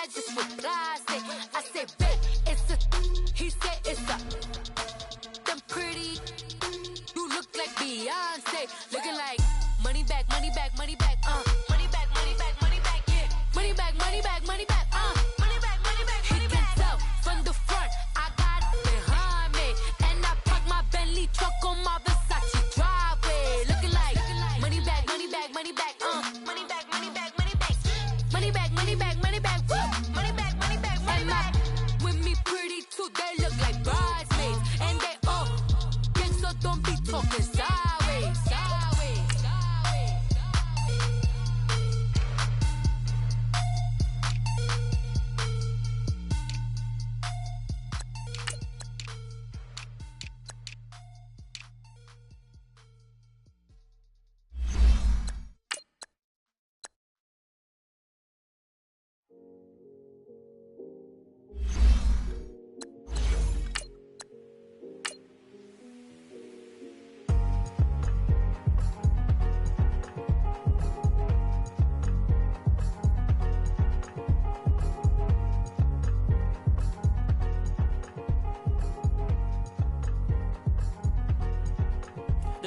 I just reply, I say, babe, it's a, he said it's a, them pretty, you look like Beyonce, looking like money back, money back, money back, money back, money back, money back, yeah, money back, money back, money back, money back, money back, money back. He can tell from the front, I got it behind me, and I park my Bentley truck on my Versace driveway, looking like money back, money back, money back, money back, money back, money back, money back, money back, money back, money back, money back, money back. With me pretty too, they look like bridesmaids, and they all gang, so don't be talking sideways, sideways, sideways.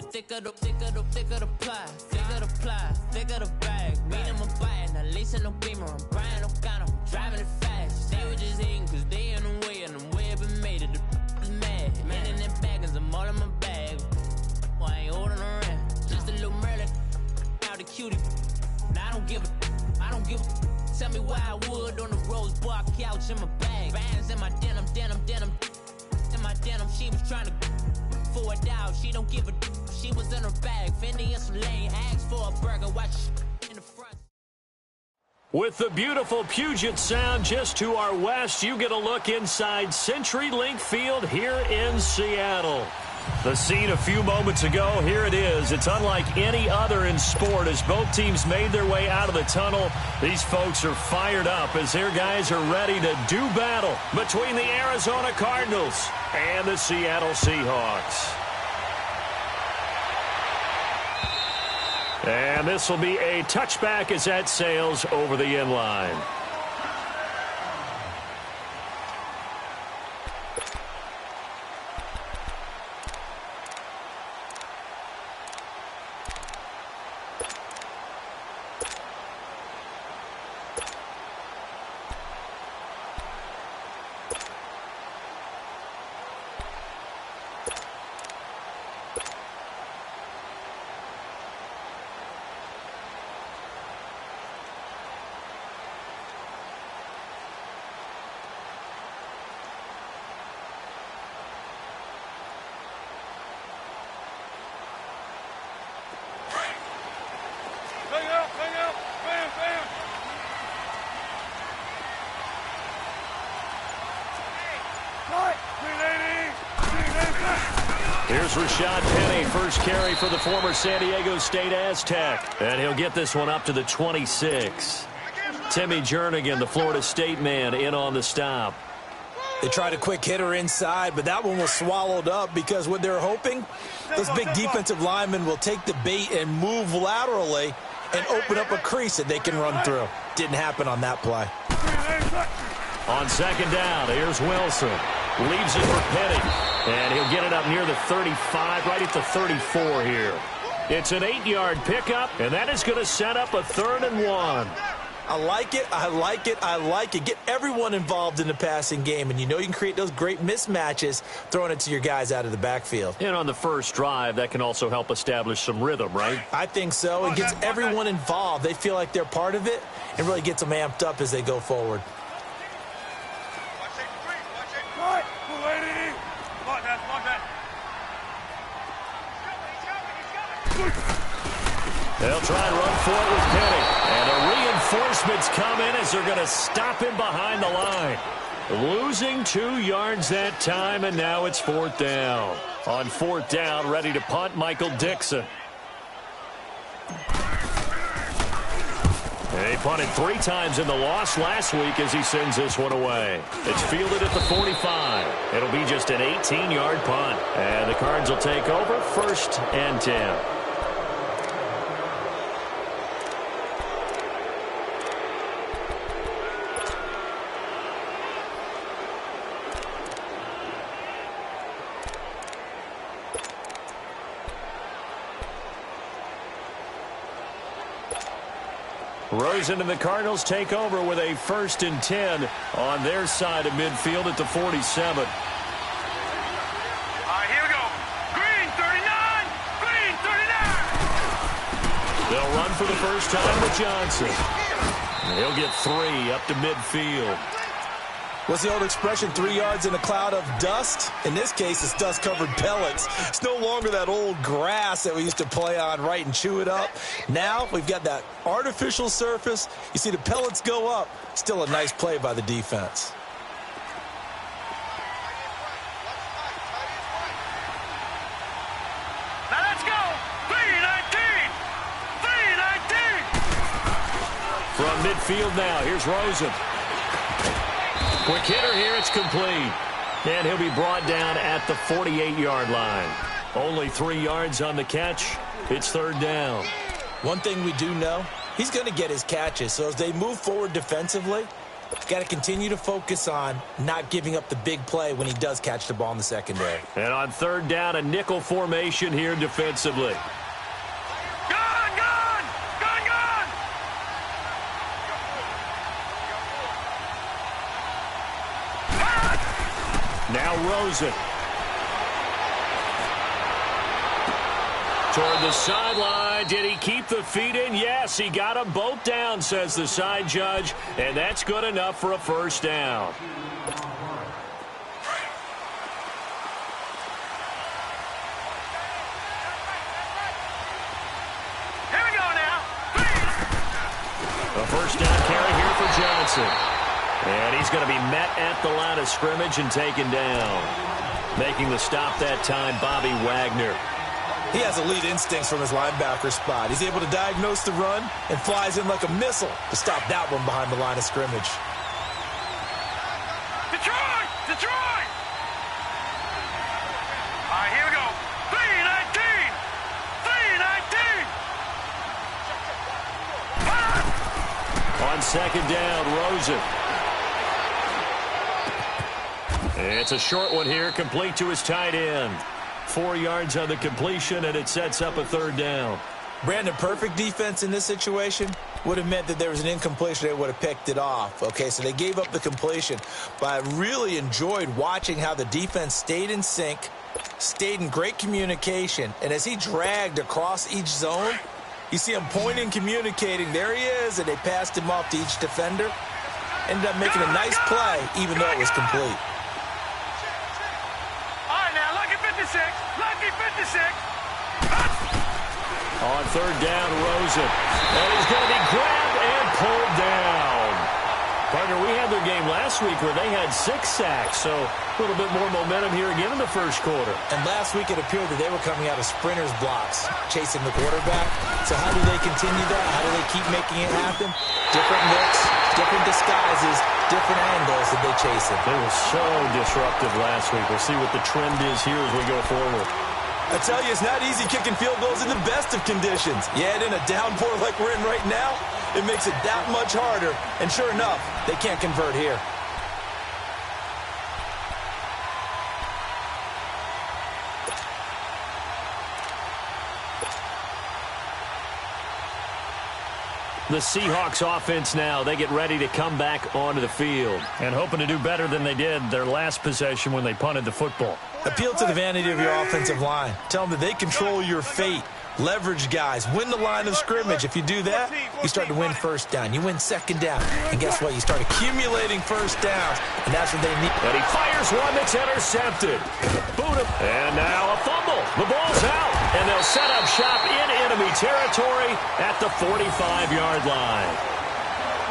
Thicker the pie, thicker the ply, thicker the bag. Mean I'm a buyer, not leasing no beamer. I'm buying no gun, I'm driving it fast. They were just hating cause they in the way, and the way I've been made it, the is mad. Man in them baggins, I'm all in my bag. Well, I ain't holding around, just a little Merlin, out the cutie. I don't give a, tell me why I would on the rose bar couch in my bag. Bands in my denim, in my denim, she was trying to for a doubt, she don't give a, she was in her bag, Fendi and some lane, asked for a burger, watch in the front. With the beautiful Puget Sound just to our west, you get a look inside CenturyLink Field here in Seattle. The scene a few moments ago, here it is. It's unlike any other in sport as both teams made their way out of the tunnel. These folks are fired up as their guys are ready to do battle between the Arizona Cardinals and the Seattle Seahawks. And this will be a touchback as that sails over the end line. Here's Rashad Penny, first carry for the former San Diego State Aztec. And he'll get this one up to the 26. Timmy Jernigan, the Florida State man, in on the stop. They tried a quick hitter inside, but that one was swallowed up because what they're hoping, those big defensive linemen will take the bait and move laterally and open up a crease that they can run through. Didn't happen on that play. On second down, here's Wilson. Leaves it for Penny. And he'll get it up near the 35, right at the 34 here. It's an 8-yard pickup, and that is going to set up a 3rd and 1. I like it, I like it, I like it. Get everyone involved in the passing game, and you know you can create those great mismatches throwing it to your guys out of the backfield. And on the first drive, that can also help establish some rhythm, right? I think so. It gets everyone involved. They feel like they're part of it and really gets them amped up as they go forward. They'll try and run for it with Penny. And the reinforcements come in as they're going to stop him behind the line. Losing 2 yards that time, and now it's 4th down. On 4th down, ready to punt, Michael Dixon. He punted 3 times in the loss last week as he sends this one away. It's fielded at the 45. It'll be just an 18-yard punt. And the Cards will take over, 1st and 10. Rosen and the Cardinals take over with a 1st and 10 on their side of midfield at the 47. Here we go. Green 39. Green 39. They'll run for the first time with Johnson. And he'll get 3 up to midfield. What's the old expression, 3 yards in a cloud of dust? In this case, it's dust-covered pellets. It's no longer that old grass that we used to play on, right, and chew it up. Now we've got that artificial surface. You see the pellets go up. Still a nice play by the defense. Now let's go. 319. 319. From midfield now, here's Rosen. Quick hitter here, it's complete. And he'll be brought down at the 48-yard line. Only 3 yards on the catch. It's 3rd down. One thing we do know, he's going to get his catches. So as they move forward defensively, got to continue to focus on not giving up the big play when he does catch the ball in the secondary. And on 3rd down, a nickel formation here defensively. Now Rosen. Toward the sideline. Did he keep the feet in? Yes, he got them both down, says the side judge. And that's good enough for a 1st down. Here we go now. A 1st down carry here for Johnson. And he's going to be met at the line of scrimmage and taken down. Making the stop that time, Bobby Wagner. He has elite instincts from his linebacker spot. He's able to diagnose the run and flies in like a missile to stop that one behind the line of scrimmage. Detroit! Detroit! All right, here we go. 319! 319! On 2nd down, Rosen. It's a short one here, complete to his tight end. 4 yards on the completion, and it sets up a 3rd down. Brandon, perfect defense in this situation would have meant that there was an incompletion. They would have picked it off. Okay, so they gave up the completion. But I really enjoyed watching how the defense stayed in sync, stayed in great communication, and as he dragged across each zone, you see him pointing, communicating. There he is, and they passed him off to each defender. Ended up making a nice play, even though it was complete. Lucky 56. On 3rd down, Rosen. And he's going to be grabbed and pulled down. Partner, we had their game last week where they had 6 sacks, so a little bit more momentum here again in the 1st quarter. And last week it appeared that they were coming out of sprinters blocks, chasing the quarterback. So how do they continue that? How do they keep making it happen? Different looks, different disguises, different angles that they chase it. They were so disruptive last week. We'll see what the trend is here as we go forward. I tell you, it's not easy kicking field goals in the best of conditions. Yet in a downpour like we're in right now, it makes it that much harder. And sure enough, they can't convert here. The Seahawks offense now, they get ready to come back onto the field and hoping to do better than they did their last possession when they punted the football. Appeal to the vanity of your offensive line. Tell them that they control your fate. Leverage guys. Win the line of scrimmage. If you do that, you start to win 1st down. You win 2nd down. And guess what? You start accumulating 1st downs. And that's what they need. And he fires one that's intercepted. Boot him. And now a fumble. The ball's out. And they'll set up shop in enemy territory at the 45-yard line.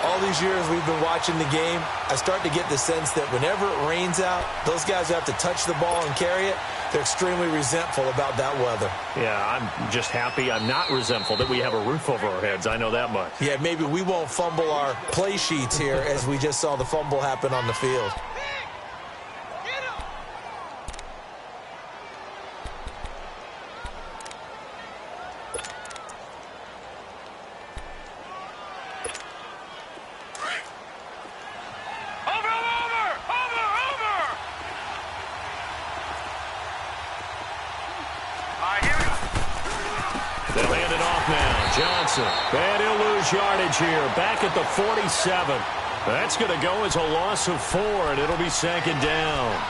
All these years we've been watching the game, I start to get the sense that whenever it rains out, those guys who have to touch the ball and carry it, they're extremely resentful about that weather. Yeah, I'm just happy I'm not resentful that we have a roof over our heads. I know that much. Yeah, maybe we won't fumble our play sheets here as we just saw the fumble happen on the field. Wilson. And he'll lose yardage here. Back at the 47. That's going to go as a loss of 4, and it'll be second down.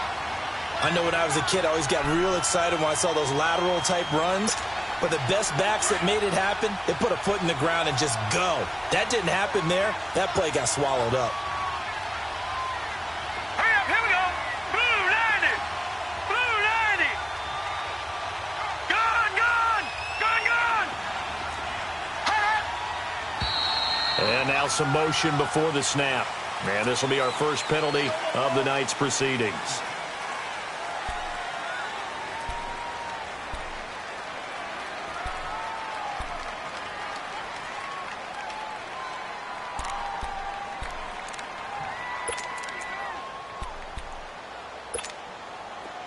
I know when I was a kid, I always got real excited when I saw those lateral-type runs. But the best backs that made it happen, they put a foot in the ground and just go. That didn't happen there. That play got swallowed up. Hurry up, here we go. Blue 90. Blue 90. Gone, gone. Gone, gone. And now some motion before the snap. And this will be our first penalty of the night's proceedings.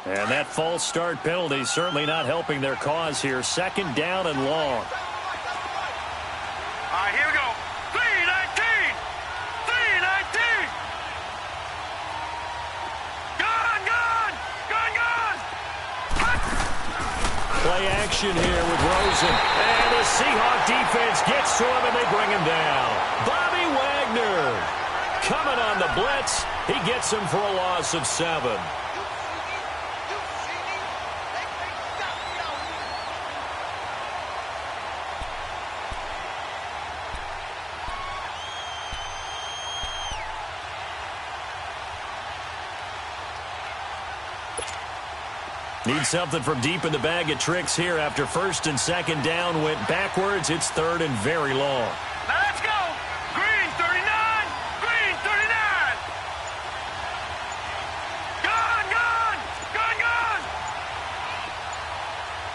And that false start penalty certainly not helping their cause here. Second down and long. All right, here we go. 319. 319. Gone, gone. Gone, gone. Play action here with Rosen. And the Seahawk defense gets to him and they bring him down. Bobby Wagner coming on the blitz. He gets him for a loss of 7. Need something from deep in the bag of tricks here after first and second down went backwards. It's third and very long. Now let's go. Green 39. Green 39. Gone, gone. Gone, gone.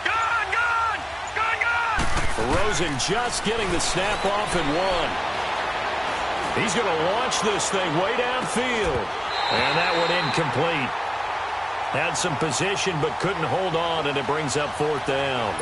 Gone, gone. Gone, gone. Rosen just getting the snap off and 1. He's going to launch this thing way downfield. And that one incomplete. Had some position but couldn't hold on, and it brings up 4th down.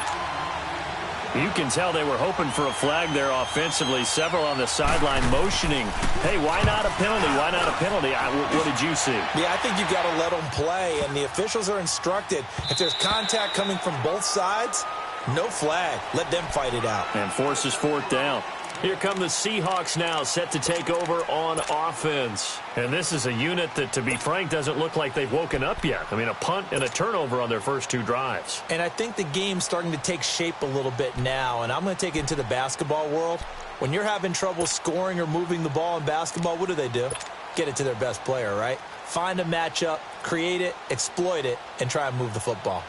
You can tell they were hoping for a flag there offensively. Several on the sideline motioning. Hey, why not a penalty? Why not a penalty? What did you see? Yeah, I think you've got to let them play, and the officials are instructed. If there's contact coming from both sides, no flag. Let them fight it out. And forces 4th down. Here come the Seahawks now, set to take over on offense. And this is a unit that, to be frank, doesn't look like they've woken up yet. I mean, a punt and a turnover on their first 2 drives. And I think the game's starting to take shape a little bit now, and I'm going to take it into the basketball world. When you're having trouble scoring or moving the ball in basketball, what do? Get it to their best player, right? Find a matchup, create it, exploit it, and try and move the football.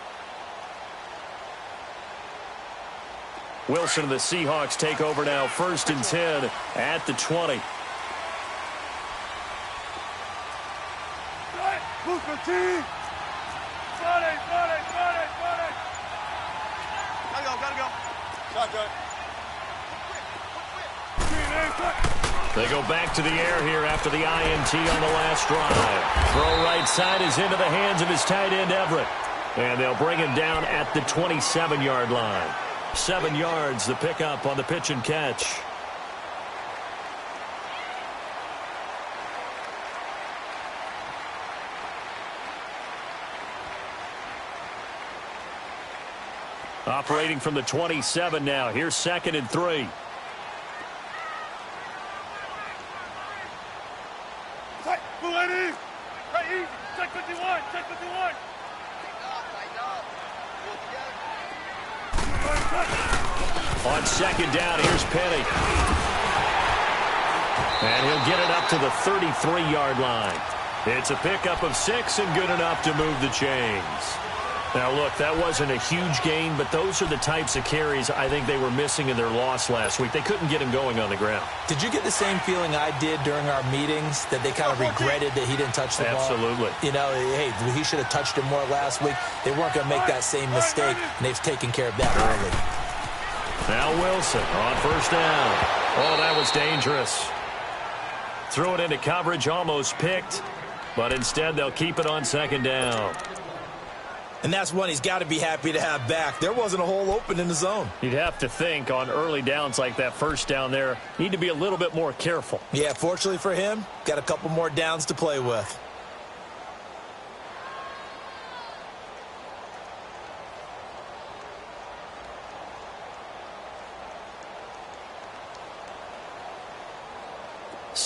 Wilson and the Seahawks take over now, 1st and 10 at the 20. Booker T. Friday. Gotta go. Shotgun. They go back to the air here after the INT on the last drive. Throw right side is into the hands of his tight end, Everett. And they'll bring him down at the 27-yard line. 7 yards, the pickup on the pitch and catch. Operating from the 27 now. Here's 2nd and 3. Tight, move right in. Right easy. Check 51. Check 51. On 2nd down, here's Penny. And he'll get it up to the 33-yard line. It's a pickup of 6 and good enough to move the chains. Now, look, that wasn't a huge gain, but those are the types of carries I think they were missing in their loss last week. They couldn't get him going on the ground. Did you get the same feeling I did during our meetings, that they kind of regretted that he didn't touch the ball? Absolutely. You know, hey, he should have touched it more last week. They weren't going to make that same mistake, and they've taken care of that early. Now Wilson on 1st down. Oh, that was dangerous. Threw it into coverage, almost picked, but instead they'll keep it on 2nd down. And that's one he's got to be happy to have back. There wasn't a hole open in the zone. You'd have to think on early downs like that 1st down there, need to be a little bit more careful. Yeah, fortunately for him, got a couple more downs to play with.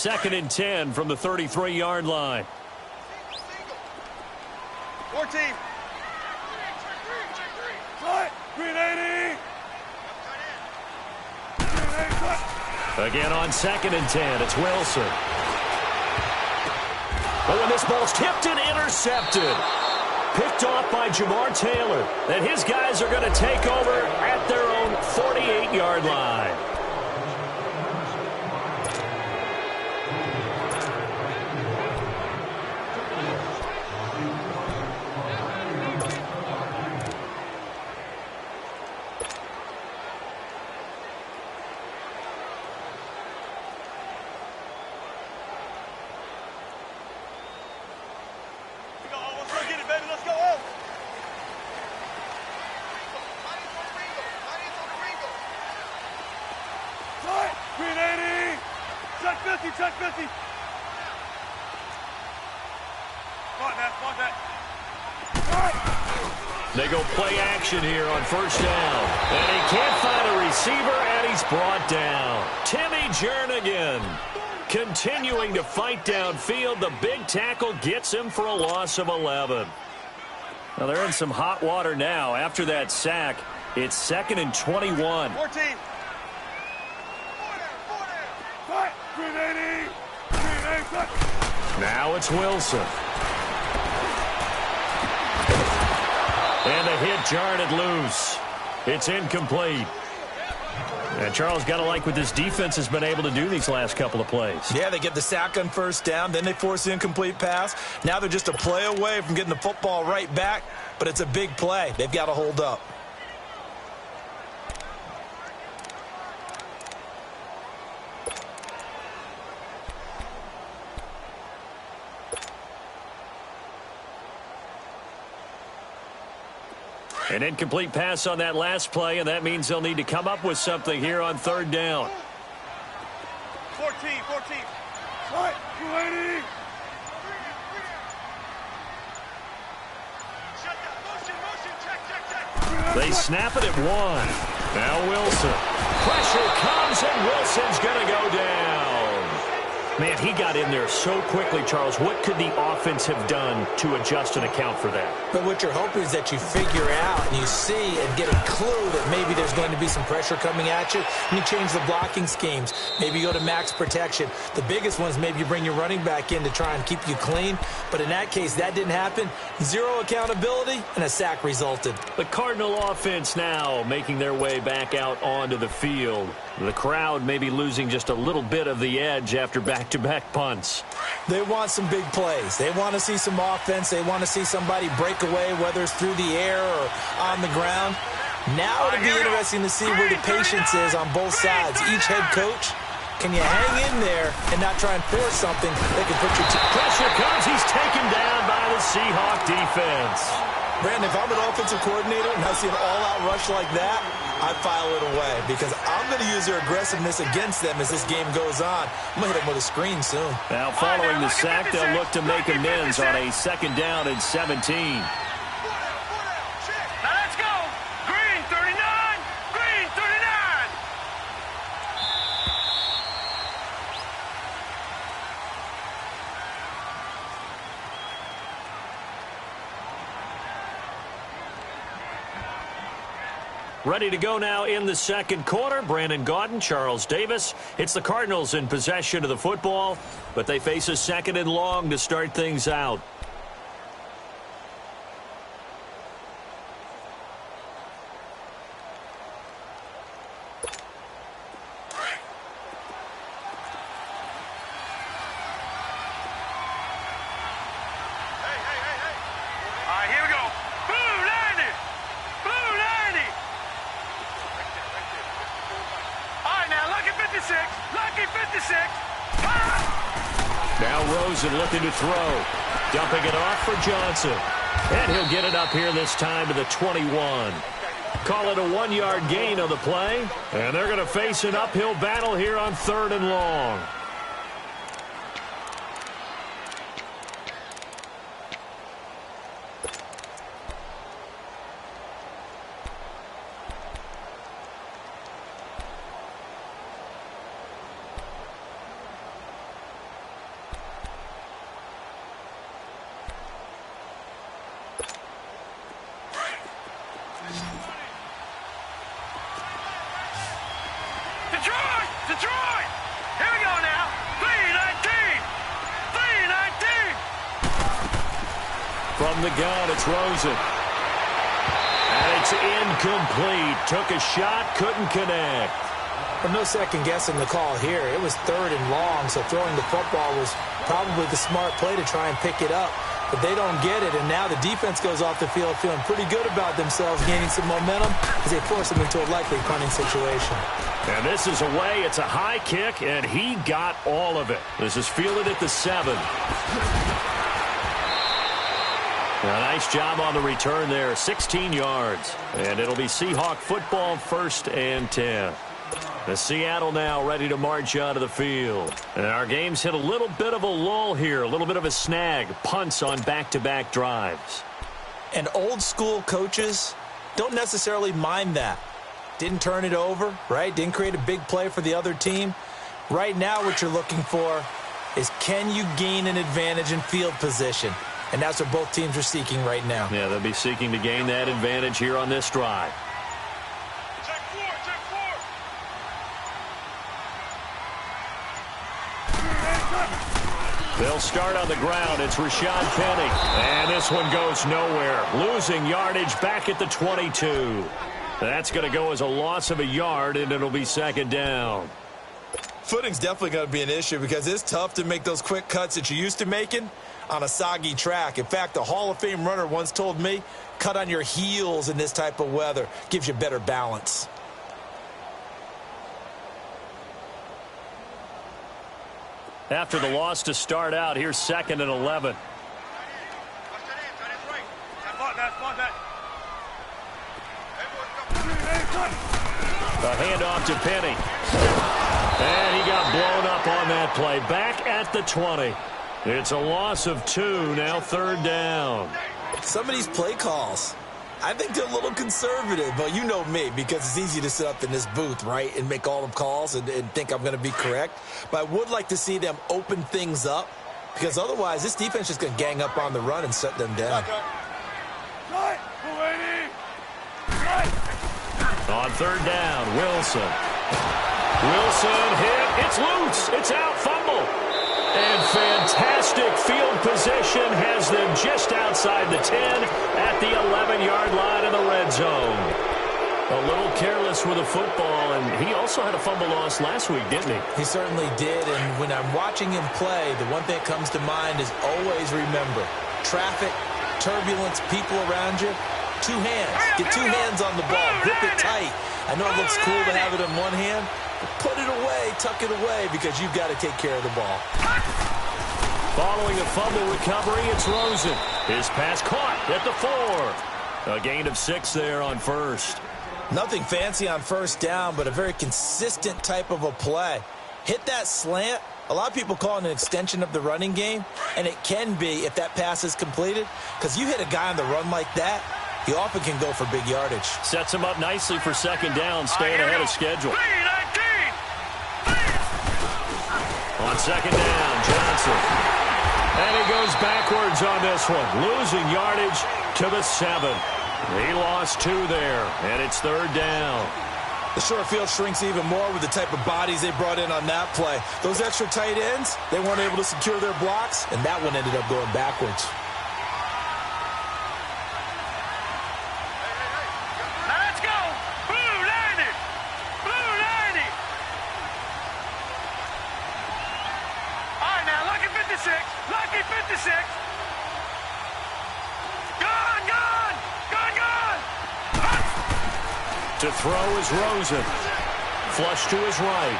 2nd and 10 from the 33-yard line. 14. Cut. Green 80. Again on 2nd and 10, it's Wilson. But when this ball's tipped and intercepted, picked off by Jamar Taylor, and his guys are going to take over at their own 48-yard line. Check 50. They go play action here on first down. And he can't find a receiver, and he's brought down. Timmy Jernigan continuing to fight downfield. The big tackle gets him for a loss of 11. Now they're in some hot water now. After that sack, it's 2nd and 21. 14. Now it's Wilson. And the hit jarred it loose. It's incomplete. And Charles, got to like what this defense has been able to do these last couple of plays. Yeah, they get the sack on first down, then they force the incomplete pass. Now they're just a play away from getting the football right back, but it's a big play. They've got to hold up. An incomplete pass on that last play, and that means they'll need to come up with something here on third down. 14. Right, 280. They snap it at 1. Now Wilson. Pressure comes, and Wilson's going to go down. Man, he got in there so quickly, Charles. What could the offense have done to adjust and account for that? But what you're hoping is that you figure out and you see and get a clue that maybe there's going to be some pressure coming at you, and you change the blocking schemes. Maybe you go to max protection. The biggest one is maybe you bring your running back in to try and keep you clean. But in that case, that didn't happen. Zero accountability, and a sack resulted. The Cardinal offense now making their way back out onto the field. The crowd may be losing just a little bit of the edge after back-to-back punts. They want some big plays. They want to see some offense. They want to see somebody break away, whether it's through the air or on the ground. Now it'll be interesting to see where the patience is on both sides. Each head coach, can you hang in there and not try and force something that can put your team? Pressure comes. He's taken down by the Seahawk defense. Brandon, if I'm an offensive coordinator and I see an all-out rush like that, I'd file it away because I'm going to use their aggressiveness against them as this game goes on. I'm going to hit them with a screen soon. Now, following the sack, they'll look to make amends on a 2nd down and 17. Ready to go now in the second quarter. Brandon Gaudin, Charles Davis. It's the Cardinals in possession of the football, but they face a 2nd and long to start things out. Looking to throw. Dumping it off for Johnson. And he'll get it up here this time to the 21. Call it a 1-yard gain on the play. And they're going to face an uphill battle here on 3rd and long. From the gun, it's Rosen. And it's incomplete. Took a shot, couldn't connect. Well, no second guessing the call here. It was 3rd and long, so throwing the football was probably the smart play to try and pick it up. But they don't get it, and now the defense goes off the field feeling pretty good about themselves, gaining some momentum as they force them into a likely punting situation. And this is away. It's a high kick, and he got all of it. This is fielded at the 7. A nice job on the return there, 16 yards. And it'll be Seahawk football, 1st and 10. The Seattle now ready to march out of the field. And our game's hit a little bit of a lull here, a little bit of a snag. Punts on back-to-back drives. And old-school coaches don't necessarily mind that. Didn't turn it over, right? Didn't create a big play for the other team. Right now what you're looking for is, can you gain an advantage in field position? And that's what both teams are seeking right now. Yeah, they'll be seeking to gain that advantage here on this drive. Check 4, check 4. They'll start on the ground. It's Rashad Penny. And this one goes nowhere. Losing yardage back at the 22. That's going to go as a loss of a yard, and it'll be 2nd down. Footing's definitely going to be an issue because it's tough to make those quick cuts that you're used to making on a soggy track. In fact, a Hall of Fame runner once told me, cut on your heels in this type of weather. Gives you better balance. After the loss to start out, here's 2nd and 11. A handoff to Penny. And he got blown up on that play. Back at the 20. It's a loss of 2, now 3rd down. Some of these play calls, I think they're a little conservative, but you know me, because it's easy to sit up in this booth, right, and make all the calls and think I'm going to be correct. But I would like to see them open things up, because otherwise this defense is going to gang up on the run and shut them down. On 3rd down, Wilson. Wilson hit. It's loose. It's out. Fumble. And fantastic field position has them just outside the 10 at the 11-yard line in the red zone. A little careless with the football, and he also had a fumble loss last week, didn't he? He certainly did, and when I'm watching him play, the one thing that comes to mind is always remember, traffic, turbulence, people around you, 2 hands. Get 2 hands on the ball. Grip it tight. I know it looks cool to have it in one hand, but put it away, tuck it away, because you've got to take care of the ball. Following a fumble recovery, it's Rosen. His pass caught at the 4. A gain of 6 there on 1st. Nothing fancy on 1st down, but a very consistent type of a play. Hit that slant. A lot of people call it an extension of the running game, and it can be if that pass is completed, because you hit a guy on the run like that, he often can go for big yardage. Sets him up nicely for 2nd down, staying ahead of schedule. On 2nd down, Johnson. And he goes backwards on this one, losing yardage to the 7. He lost 2 there, and it's 3rd down. The short field shrinks even more with the type of bodies they brought in on that play. Those extra tight ends, they weren't able to secure their blocks, and that one ended up going backwards. Lucky 56. Gone. To throw is Rosen. Flush to his right.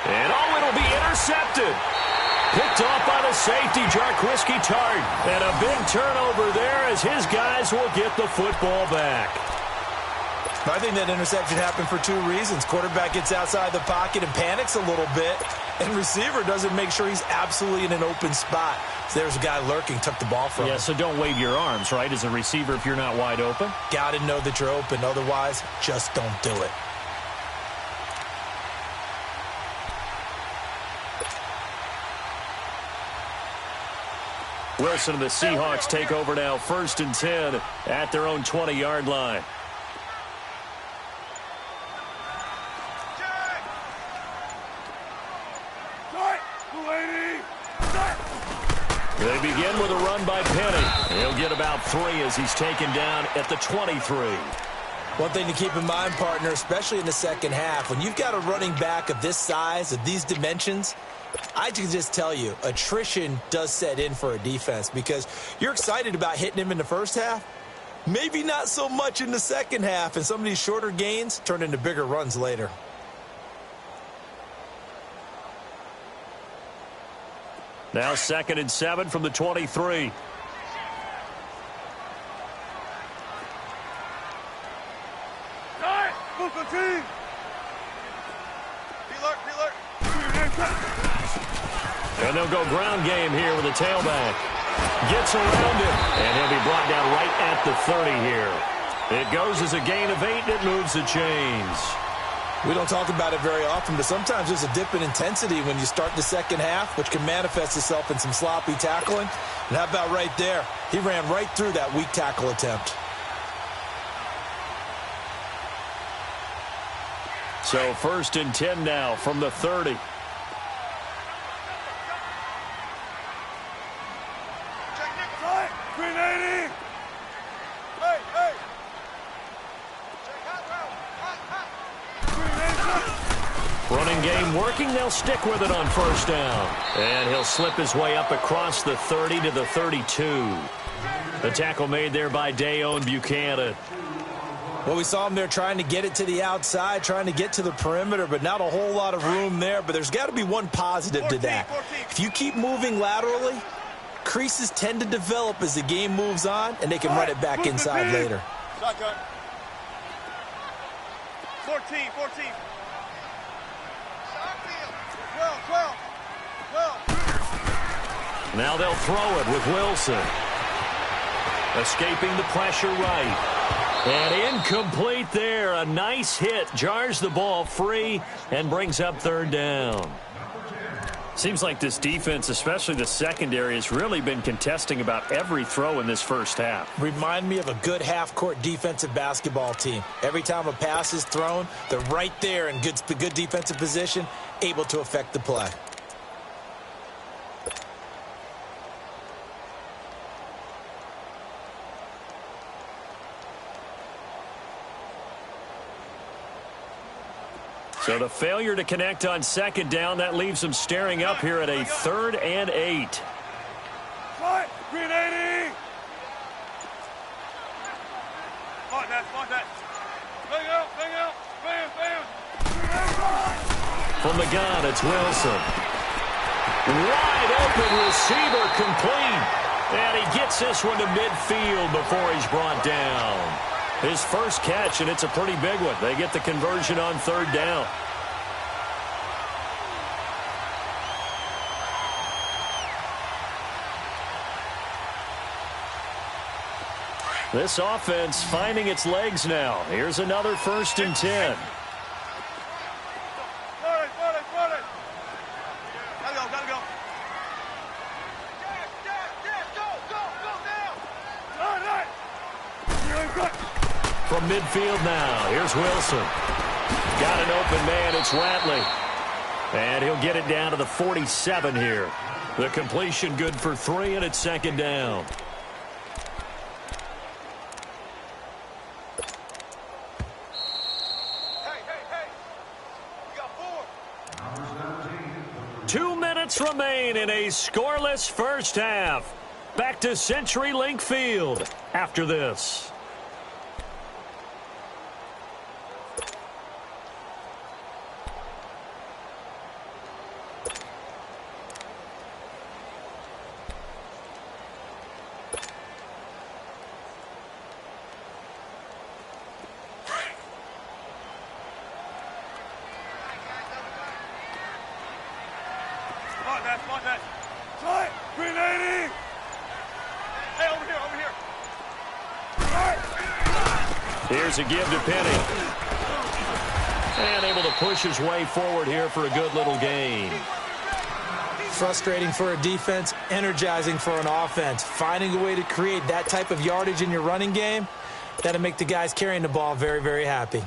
And it'll be intercepted. Picked off by the safety, Jarquiski Tart. And a big turnover there as his guys will get the football back. I think that interception happened for 2 reasons. Quarterback gets outside the pocket and panics a little bit, and receiver doesn't make sure he's absolutely in an open spot. So there's a guy lurking, took the ball from him. Yeah, so don't wave your arms, right, as a receiver if you're not wide open? Got to know that you're open. Otherwise, just don't do it. Wilson and the Seahawks take over now, 1st and 10 at their own 20-yard line. They begin with a run by Penny. He'll get about 3 as he's taken down at the 23. One thing to keep in mind, partner, especially in the second half, when you've got a running back of this size, of these dimensions, I can just tell you, attrition does set in for a defense because you're excited about hitting him in the first half. Maybe not so much in the second half, and some of these shorter gains turn into bigger runs later. Now 2nd and 7 from the 23. And they'll go ground game here with a tailback. Gets around him, and he'll be brought down right at the 30 here. It goes as a gain of 8, and it moves the chains. We don't talk about it very often, but sometimes there's a dip in intensity when you start the second half, which can manifest itself in some sloppy tackling. And how about right there? He ran right through that weak tackle attempt. So 1st and 10 now from the 30. Running game working. They'll stick with it on 1st down. And he'll slip his way up across the 30 to the 32. The tackle made there by Dayon Buchanan. Well, we saw him there trying to get it to the outside, trying to get to the perimeter, but not a whole lot of room there. But there's got to be one positive to that. If you keep moving laterally, creases tend to develop as the game moves on, and they can run it back inside later. 14. 12. Now they'll throw it with Wilson. Escaping the pressure right. And incomplete there. A nice hit. Jars the ball free and brings up 3rd down. Seems like this defense, especially the secondary, has really been contesting about every throw in this first half. Remind me of a good half-court defensive basketball team. Every time a pass is thrown, they're right there in good defensive position, able to affect the play. So the failure to connect on 2nd down, that leaves them staring up here at a 3rd and 8. Green 80. Spot that. Bang out. Bam. From the gun, it's Wilson. Wide open receiver complete. And he gets this one to midfield before he's brought down. His first catch, and it's a pretty big one. They get the conversion on 3rd down. This offense finding its legs now. Here's another 1st and 10. Gotta go. From midfield now, here's Wilson. Got an open man, it's Ratley. And he'll get it down to the 47 here. The completion good for 3, and it's 2nd down. Hey. We got 4. 2 minutes remain in a scoreless first half. Back to CenturyLink Field after this. Spot that. Try it. Green 80. Hey, over here. Here's a give to Penny. And able to push his way forward here for a good little gain. Frustrating for a defense, energizing for an offense. Finding a way to create that type of yardage in your running game, that'll make the guys carrying the ball very, very happy.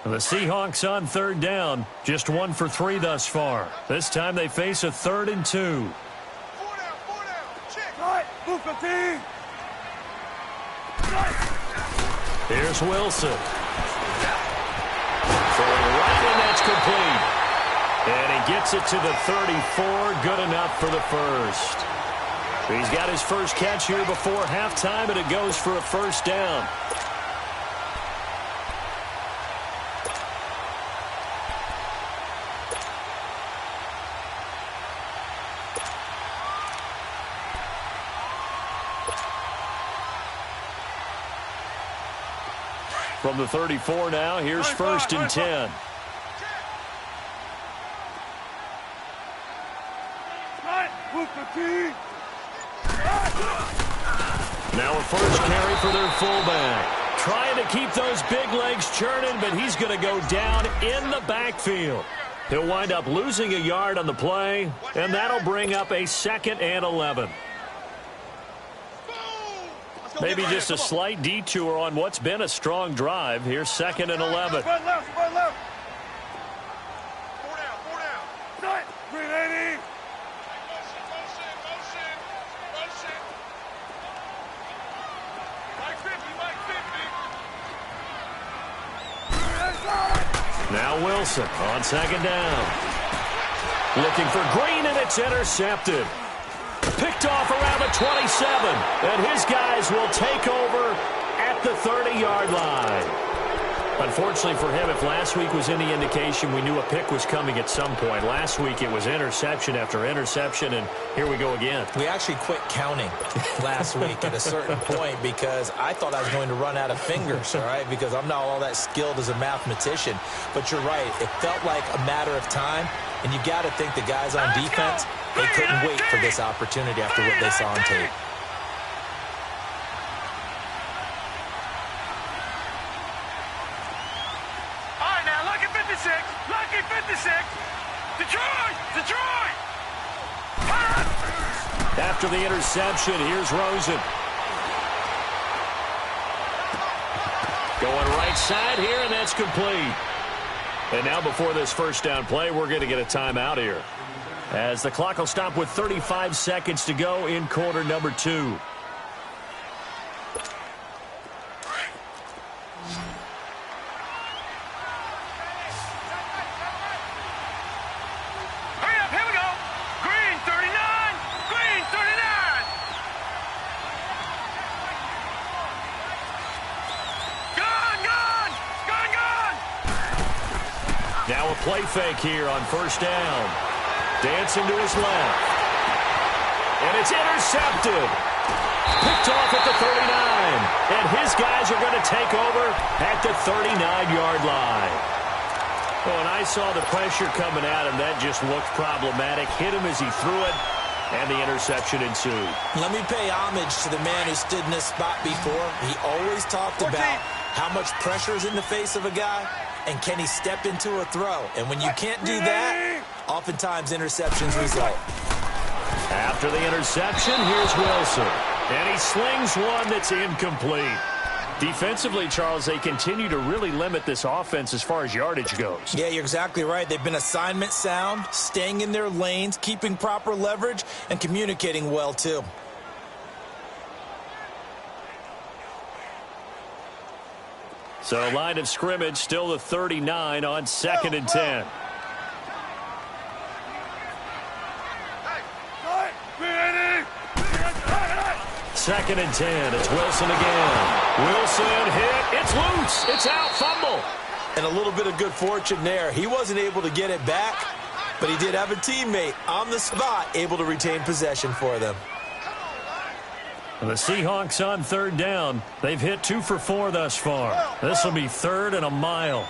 The Seahawks on third down, just 1 for 3 thus far. This time they face a 3rd and 2. 4 down, check. Right, move 15. Here's Wilson. Throwing right, and that's complete. And he gets it to the 34, good enough for the first. He's got his first catch here before halftime, and it goes for a first down. From the 34 now, here's 1st and 10. Now a first carry for their fullback. Trying to keep those big legs churning, but he's going to go down in the backfield. He'll wind up losing a yard on the play, and that'll bring up a 2nd and 11. Maybe just a slight detour on what's been a strong drive. Here's 2nd and 11. 4 down. 380. Now Wilson on 2nd down. Looking for Green, and it's intercepted. Picked off around the 27, and his guys will take over at the 30-yard line. Unfortunately for him, if last week was any indication, we knew a pick was coming at some point. Last week it was interception after interception, and here we go again. We actually quit counting last week at a certain point because I thought I was going to run out of fingers, all right, because I'm not all that skilled as a mathematician. But you're right. It felt like a matter of time, and you got to think the guys on defense, they couldn't wait for this opportunity after what they saw on tape. All right, now, lucky 56. Lucky 56. Detroit! After the interception, here's Rosen. Going right side here, and that's complete. And now before this first down play, we're going to get a timeout here, as the clock will stop with 35 seconds to go in quarter number 2. Hurry up, here we go. Green 39. Green 39. Gone. Now a play fake here on first down. Dancing to his left. And it's intercepted. Picked off at the 39. And his guys are going to take over at the 39-yard line. Well, and I saw the pressure coming at him. That just looked problematic. Hit him as he threw it, and the interception ensued. Let me pay homage to the man who stood in this spot before. He always talked about how much pressure is in the face of a guy, and can he step into a throw. And when you can't do that, oftentimes interceptions result. After the interception, here's Wilson. And he slings one that's incomplete. Defensively, Charles, they continue to really limit this offense as far as yardage goes. Yeah, you're exactly right. They've been assignment sound, staying in their lanes, keeping proper leverage, and communicating well, too. So line of scrimmage, still the 39 on 2nd and 10. Second and 10. It's Wilson again. Wilson hit. It's loose. It's out. Fumble. And a little bit of good fortune there. He wasn't able to get it back, but he did have a teammate on the spot able to retain possession for them. The Seahawks on third down. They've hit 2 for 4 thus far. This will be 3rd and a mile.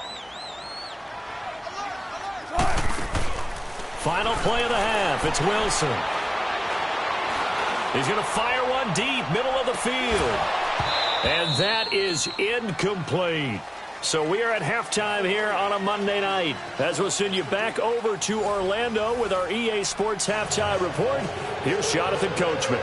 Final play of the half. It's Wilson. He's going to fire one deep, middle of the field. And that is incomplete. So we are at halftime here on a Monday night, as we'll send you back over to Orlando with our EA Sports Halftime Report. Here's Jonathan Coachman.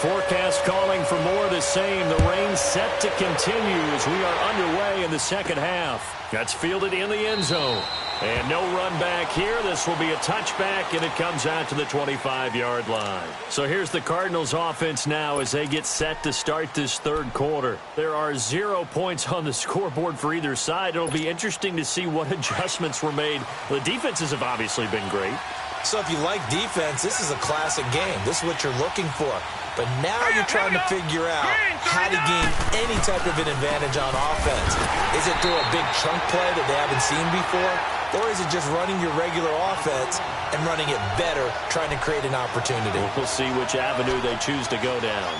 forecast calling for more of the same. The rain set to continue as we are underway in the second half. That's fielded in the end zone. And no run back here. This will be a touchback, and it comes out to the 25-yard line. So here's the Cardinals offense now as they get set to start this third quarter. There are 0 points on the scoreboard for either side. It'll be interesting to see what adjustments were made. The defenses have obviously been great. So if you like defense, this is a classic game. This is what you're looking for. But now you're trying to figure out how to gain any type of an advantage on offense. Is it through a big chunk play that they haven't seen before? Or is it just running your regular offense and running it better, trying to create an opportunity? We'll see which avenue they choose to go down.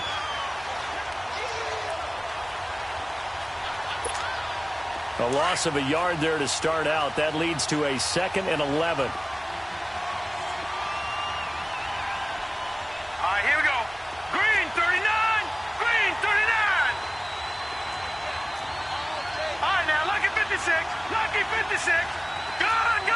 A loss of a yard there to start out. That leads to a 2nd and 11. Lucky 56. Gone.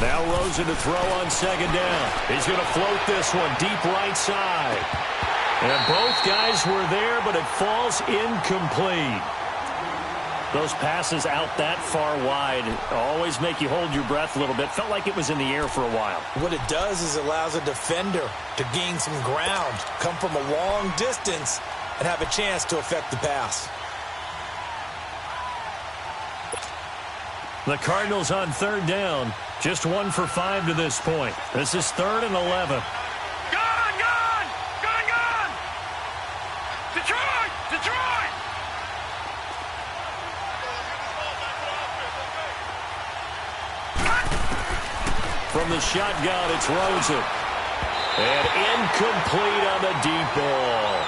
Now Rosen to throw on 2nd down. He's going to float this one deep right side. And both guys were there, but it falls incomplete. Those passes out that far wide always make you hold your breath a little bit. Felt like it was in the air for a while. What it does is it allows a defender to gain some ground, come from a long distance, and have a chance to affect the pass. The Cardinals on 3rd down. Just 1 for 5 to this point. This is 3rd and 11. Gone! Detroit! From the shotgun, it's Rosen. And incomplete on the deep ball.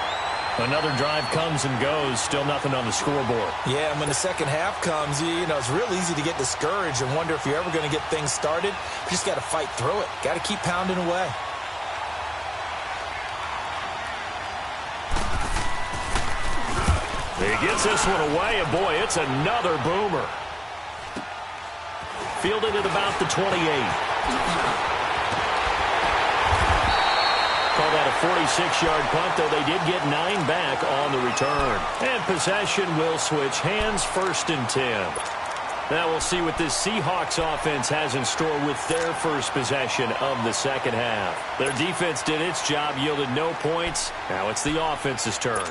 Another drive comes and goes. Still nothing on the scoreboard. Yeah, and when the second half comes, you know, it's real easy to get discouraged and wonder if you're ever going to get things started. You just got to fight through it. Got to keep pounding away. He gets this one away, and boy, it's another boomer. Fielded at about the 28. Call that a 46-yard punt, though they did get 9 back on the return. And possession will switch hands, 1st and 10. Now we'll see what this Seahawks offense has in store with their first possession of the second half. Their defense did its job, yielded no points. Now it's the offense's turn.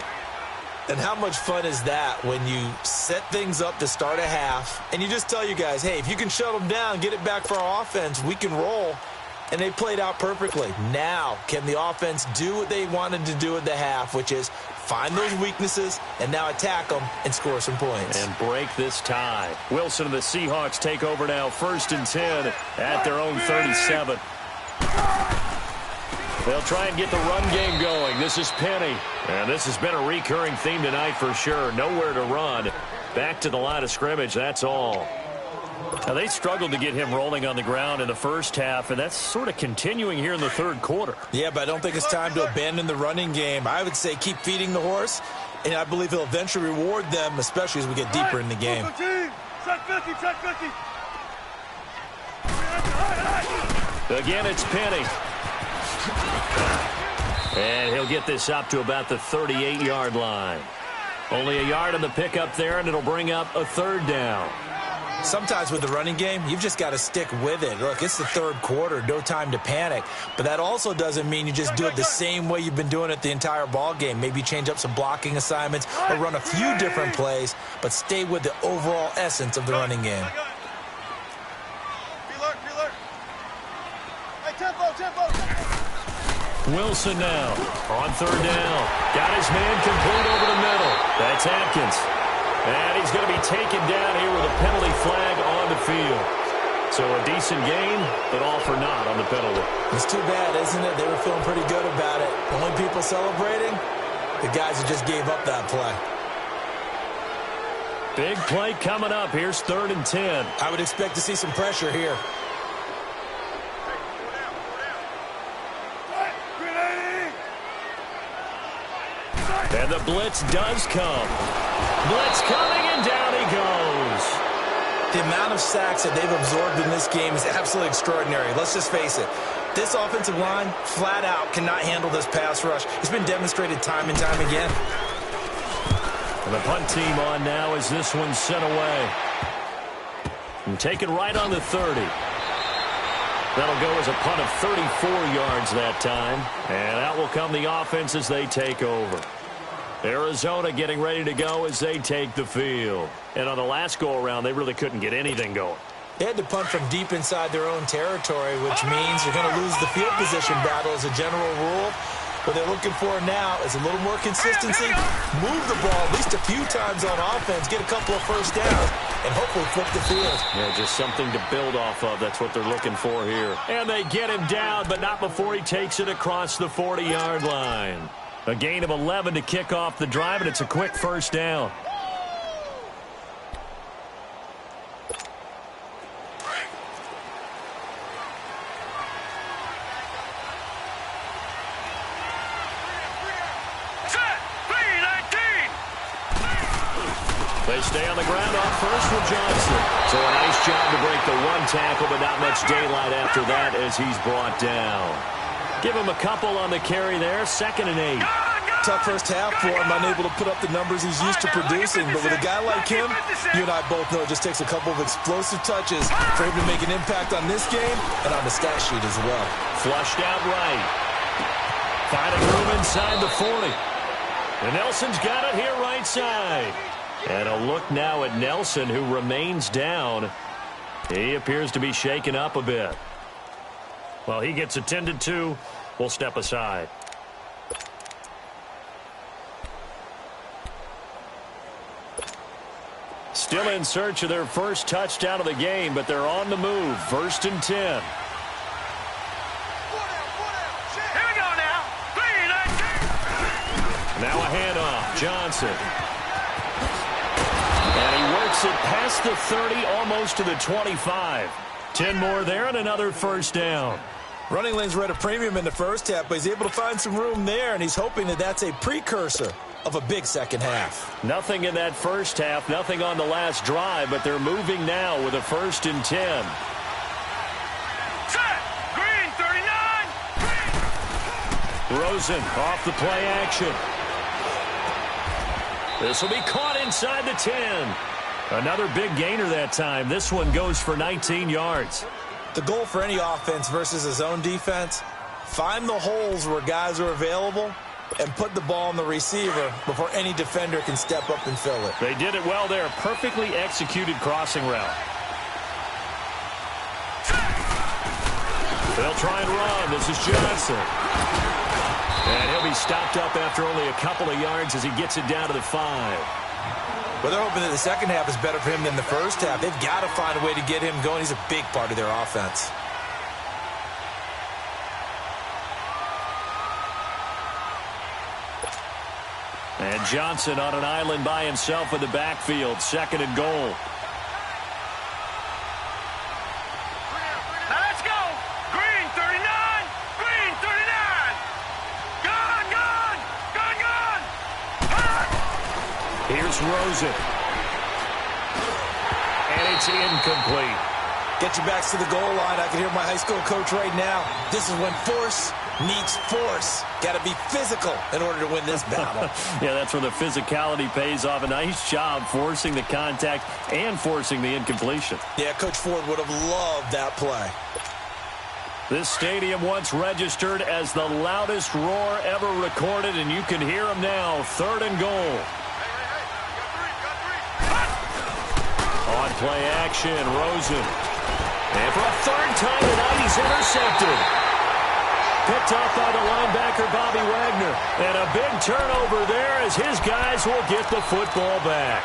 And how much fun is that when you set things up to start a half, and you just tell you guys, hey, if you can shut them down, get it back for our offense, we can roll. And they played out perfectly. Now, can the offense do what they wanted to do at the half, which is find those weaknesses and now attack them and score some points. And break this tie. Wilson and the Seahawks take over now, 1st and 10 at their own 37. They'll try and get the run game going. This is Penny. And this has been a recurring theme tonight for sure. Nowhere to run. Back to the line of scrimmage, that's all. Now, they struggled to get him rolling on the ground in the first half, and that's sort of continuing here in the third quarter. Yeah, but I don't think it's time to abandon the running game. I would say keep feeding the horse, and I believe he'll eventually reward them, especially as we get deeper in the game. Check 50, check 50. Again, it's Penny. And he'll get this up to about the 38-yard line. Only a yard on the pickup there, and it'll bring up a 3rd down. Sometimes with the running game, you've just got to stick with it. Look, it's the third quarter, no time to panic. But that also doesn't mean you just do it the same way you've been doing it the entire ball game. Maybe change up some blocking assignments or run a few different plays, but stay with the overall essence of the running game. Wilson now on 3rd down. Got his man complete over the middle. That's Atkins. And he's going to be taken down here with a penalty flag on the field. So a decent game, but all for naught on the penalty. It's too bad, isn't it? They were feeling pretty good about it. Only people celebrating, the guys who just gave up that play. Big play coming up. Here's 3rd and 10. I would expect to see some pressure here. And the blitz does come. Blitz coming, and down he goes. The amount of sacks that they've absorbed in this game is absolutely extraordinary. Let's just face it. This offensive line, flat out, cannot handle this pass rush. It's been demonstrated time and time again. And the punt team on now as this one's sent away. And taken right on the 30. That'll go as a punt of 34 yards that time. And out will come the offense as they take over. Arizona getting ready to go as they take the field. And on the last go-around, they really couldn't get anything going. They had to punt from deep inside their own territory, which means you're going to lose the field position battle as a general rule. What they're looking for now is a little more consistency, move the ball at least a few times on offense, get a couple of first downs, and hopefully flip the field. Yeah, just something to build off of. That's what they're looking for here. And they get him down, but not before he takes it across the 40-yard line. A gain of 11 to kick off the drive, and it's a quick first down. They stay on the ground off first with Johnson. So a nice job to break the one tackle, but not much daylight after that as he's brought down. Give him a couple on the carry there, 2nd and 8. Tough first half for him, unable to put up the numbers he's used to producing. But with a guy like him, you and I both know it just takes a couple of explosive touches for him to make an impact on this game and on the stat sheet as well. Flushed out right. Finding room inside the 40. And Nelson's got it here right side. And a look now at Nelson, who remains down. He appears to be shaken up a bit. Well, he gets attended to. We'll step aside. Still in search of their first touchdown of the game, but they're on the move. 1st and 10. Here we go now. 3-19. Now a handoff. Johnson. And he works it past the 30, almost to the 25. 10 more there and another first down. Running lanes were at a premium in the first half, but he's able to find some room there, and he's hoping that that's a precursor of a big second half. Nothing in that first half, nothing on the last drive, but they're moving now with a 1st and 10. Set. Green, 39. Rosen off the play action. This will be caught inside the 10. Another big gainer that time. This one goes for 19 yards. The goal for any offense versus his own defense, find the holes where guys are available and put the ball on the receiver before any defender can step up and fill it. They did it well there. Perfectly executed crossing route. They'll try and run. This is Johnson. And he'll be stopped up after only a couple of yards as he gets it down to the 5. Well, they're hoping that the second half is better for him than the first half. They've got to find a way to get him going. He's a big part of their offense. And Johnson on an island by himself in the backfield. 2nd and goal. Now let's go. Green, 39. Green, 39. Gone, gone. Gone, gone. Here's Rosen. And it's incomplete. Get your backs to the goal line. I can hear my high school coach right now. This is when force meets force. Got to be physical in order to win this battle. Yeah, that's where the physicality pays off. A nice job forcing the contact and forcing the incompletion. Yeah, Coach Ford would have loved that play. This stadium once registered as the loudest roar ever recorded, and you can hear them now. 3rd and goal. On play action, Rosen. And for a 3rd time tonight, he's intercepted. Picked off by the linebacker, Bobby Wagner. And a big turnover there as his guys will get the football back.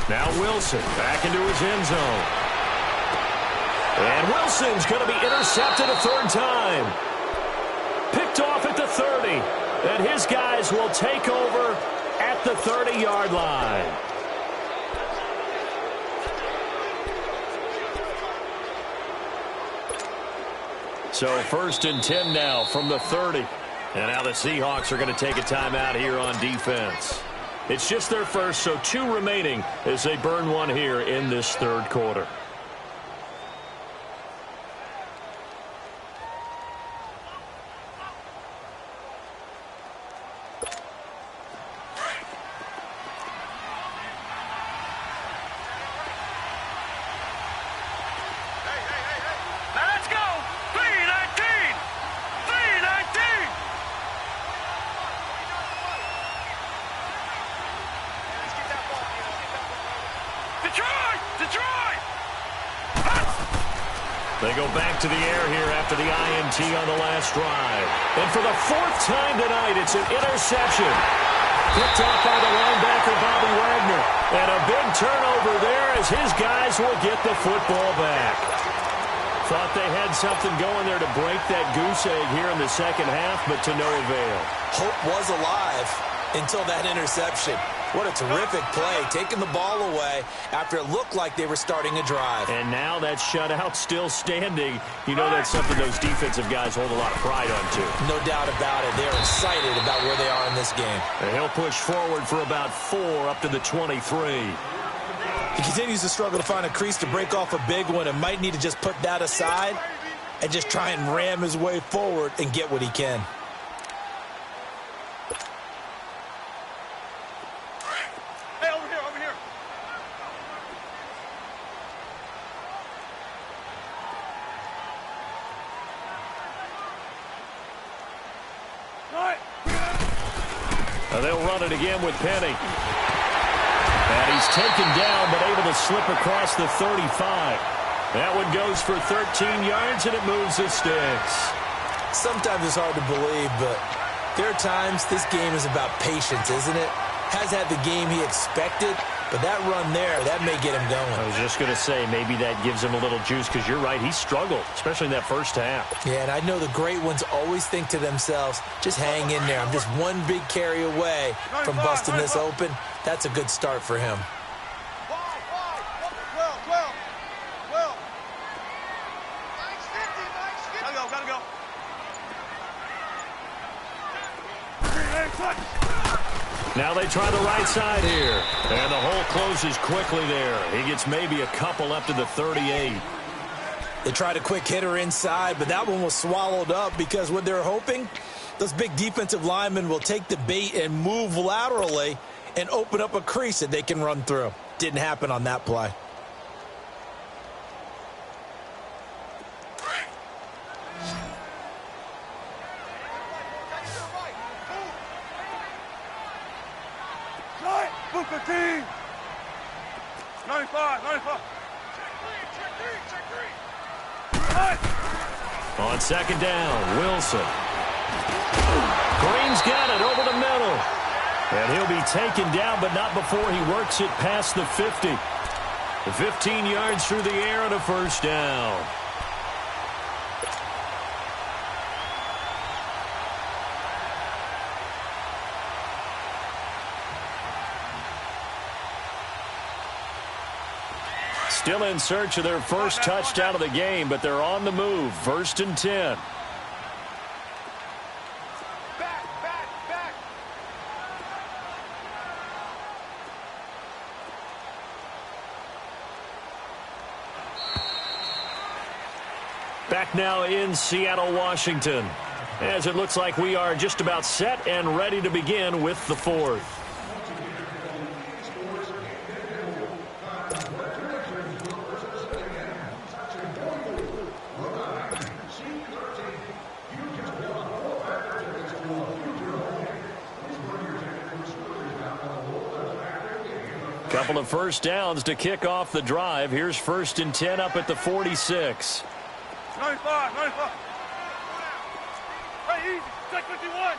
Now Wilson back into his end zone. And Wilson's going to be intercepted a third time. Picked off at the 30. And his guys will take over at the 30-yard line. So 1st and 10 now from the 30. And now the Seahawks are going to take a timeout here on defense. It's just their first, so 2 remaining as they burn one here in this third quarter. They go back to the air here after the INT on the last drive. And for the 4th time tonight, it's an interception. Picked off by the linebacker, Bobby Wagner. And a big turnover there as his guys will get the football back. Thought they had something going there to break that goose egg here in the second half, but to no avail. Hope was alive until that interception. What a terrific play, taking the ball away after it looked like they were starting a drive. And now that shutout still standing. You know that's something those defensive guys hold a lot of pride on, too. No doubt about it. They're excited about where they are in this game. And he'll push forward for about 4 up to the 23. He continues to struggle to find a crease to break off a big one and might need to just put that aside and just try and ram his way forward and get what he can. They'll run it again with Penny. And he's taken down, but able to slip across the 35. That one goes for 13 yards, and it moves the sticks. Sometimes it's hard to believe, but there are times this game is about patience, isn't it? Has had the game he expected, but that run there, that may get him going. I was just going to say, maybe that gives him a little juice, because you're right, he struggled, especially in that first half. Yeah, and I know the great ones always think to themselves, just hang in there. I'm just one big carry away from busting this open. That's a good start for him. Now they try the right side here. And the hole closes quickly there. He gets maybe a couple up to the 38. They tried a quick hitter inside, but that one was swallowed up because what they're hoping, those big defensive linemen will take the bait and move laterally and open up a crease that they can run through. Didn't happen on that play. Booker T! 95. On second down, Wilson. Green's got it over the middle. And he'll be taken down, but not before he works it past the 50. The 15 yards through the air and a first down. Still in search of their first touchdown of the game, but they're on the move. 1st and 10. Back now in Seattle, Washington, as it looks like we are just about set and ready to begin with the 4th. Couple of first downs to kick off the drive. Here's 1st and 10 up at the 46. 95. Hey, easy. Check 51.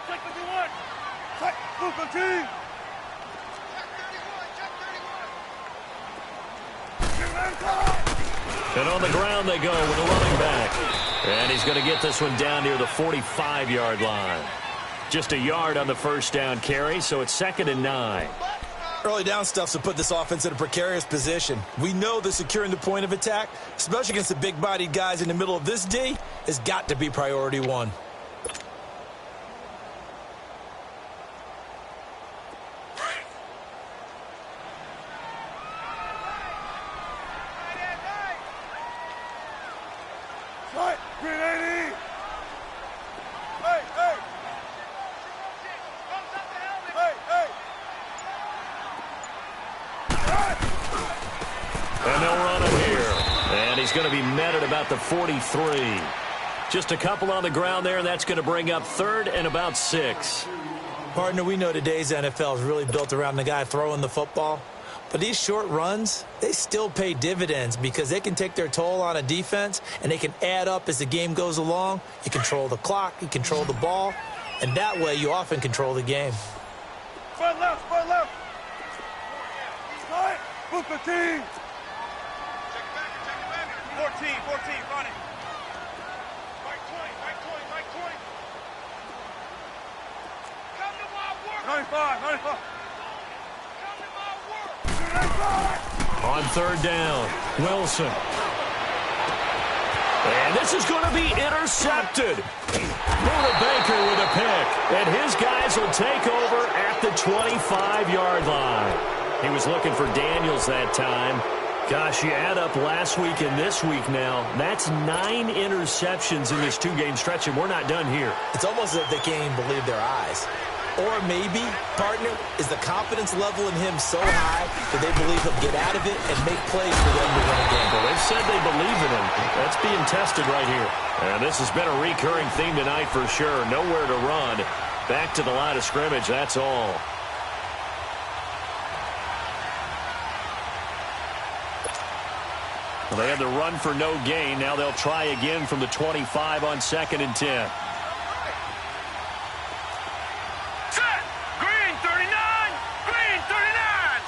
Check Booker T. And on the ground they go with a running back. And he's going to get this one down near the 45-yard line. Just a yard on the first down carry, so it's 2nd and 9. Early down stuff to put this offense in a precarious position. We know that securing the point of attack, especially against the big-bodied guys in the middle of this D, has got to be priority one. Going to be met at about the 43. Just a couple on the ground there, and that's going to bring up 3rd and about 6. Partner, we know today's NFL is really built around the guy throwing the football. But these short runs, they still pay dividends because they can take their toll on a defense, and they can add up as the game goes along. You control the clock, you control the ball, and that way you often control the game. Front left, front left. Right, move the team. 14, run it. Right 20. Come to my work. 95. Come to my work. On 3rd down, Wilson. And this is going to be intercepted. Buda Baker with a pick. And his guys will take over at the 25-yard line. He was looking for Daniels that time. Gosh, you add up last week and this week now, that's 9 interceptions in this 2-game stretch, and we're not done here. It's almost as if they can't even believe their eyes. Or maybe, partner, is the confidence level in him so high that they believe he'll get out of it and make plays for them to win a game. Well, they've said they believe in him. That's being tested right here. And this has been a recurring theme tonight for sure. Nowhere to run. Back to the line of scrimmage, that's all. Well, they had the run for no gain. Now they'll try again from the 25 on 2nd and 10. Set! Green 39! Green 39!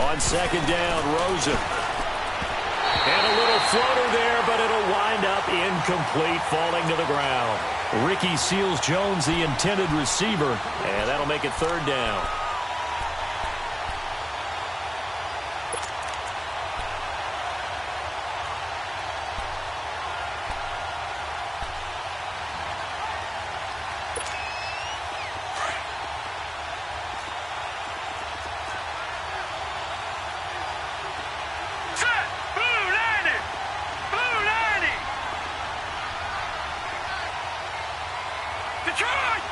On 2nd down, Rosen. And a little floater there, but it'll wind up incomplete, falling to the ground. Ricky Seals-Jones, the intended receiver, and that'll make it 3rd down.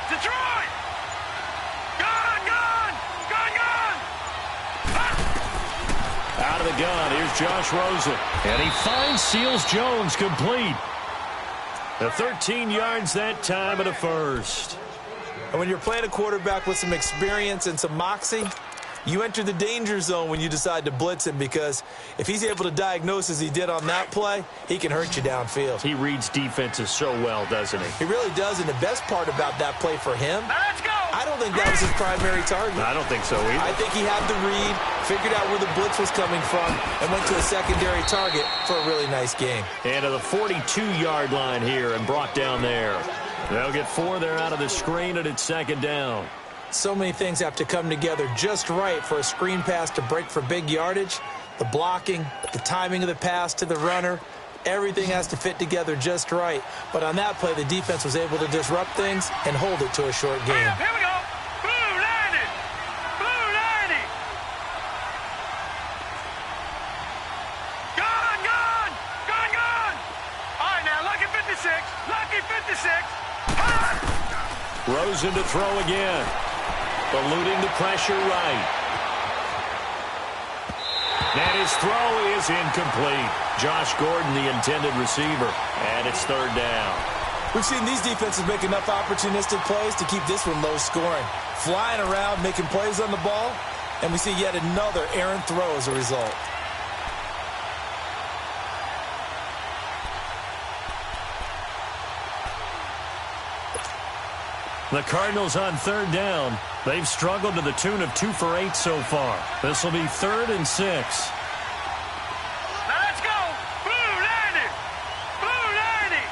Detroit! Gone! Out of the gun, here's Josh Rosen. And he finds Seals-Jones complete. The 13 yards that time and a first. And when you're playing a quarterback with some experience and some moxie, you enter the danger zone when you decide to blitz him, because if he's able to diagnose as he did on that play, he can hurt you downfield. He reads defenses so well, doesn't he? He really does, and the best part about that play for him, Let's go! I don't think that was his primary target. I don't think so either. I think he had the read, figured out where the blitz was coming from, and went to a secondary target for a really nice game. And to the 42-yard line here and brought down there. They'll get 4 there out of the screen, and it's 2nd down. So many things have to come together just right for a screen pass to break for big yardage. The blocking, the timing of the pass to the runner, everything has to fit together just right. But on that play, the defense was able to disrupt things and hold it to a short game. Here we go! Blue 90! Blue 90! Gone! All right, now, lucky 56! Lucky 56! Rosen to throw again. Eluding the pressure right. And his throw is incomplete. Josh Gordon, the intended receiver. And it's 3rd down. We've seen these defenses make enough opportunistic plays to keep this one low scoring. Flying around, making plays on the ball, and we see yet another errant throw as a result. The Cardinals on third down. They've struggled to the tune of 2 for 8 so far. This will be 3rd and 6. Now let's go. Blue 90. Blue 90.